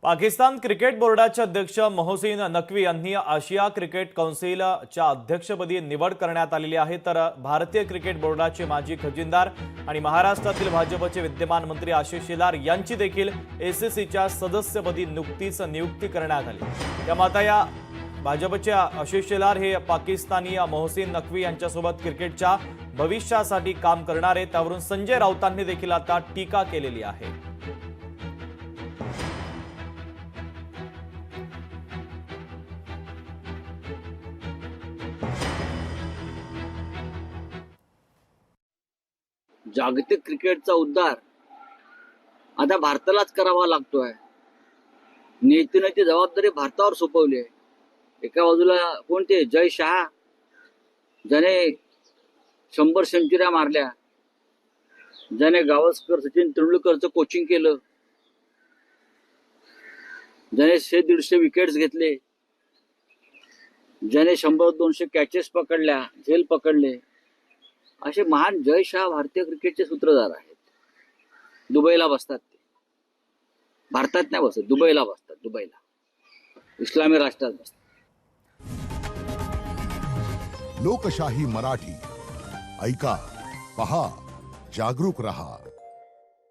Pakistan cricket बोर्डाचे अध्यक्ष मोहसिन नकवी यांनी आशिया क्रिकेट कौन्सिलच्या अध्यक्षपदी निवड करण्यात आलेली आहे। तर भारतीय क्रिकेट बोर्डाचे माजी खजिनदार आणि महाराष्ट्रातील भाजपचे विद्यमान मंत्री आशिष शेलार यांची देखील एसीसीच्या सदस्यपदी नुकतीच नियुक्ती करण्यात आली। त्यामुळे या भाजपचे आशिष शेलार हे पाकिस्तानी मोहसिन नकवी यांच्यासोबत क्रिकेटच्या भविष्यासाठी काम करणार आहेत। त्यावरून संजय राऊतांनी देखील आता टीका केलेली आहे। जागतिक क्रिकेटचा उद्धार आता भारतालाच करावा लागतोय। नीतीने ती जबाबदारी भारतावर सोपवली आहे। एका बाजूला कोणते जय शाह, ज्याने 100 सेंचुऱ्या मारल्या, ज्याने गावस्कर सचिन तेंडुलकरचं कोचिंग केलं, ज्याने 100-150 विकेट्स घेतले, ज्याने 100-200 कॅचेस पकडल्या, झेल पकडले, असे महान जय शाह भारतीय क्रिकेटचे सूत्रधार आहेत। दुबईला बसतात ते, भारतात नाही बसत, दुबईला बसतात। दुबईला इस्लामी राष्ट्रात बसतात। लोकशाही मराठी ऐका, पहा, जागरूक रहा।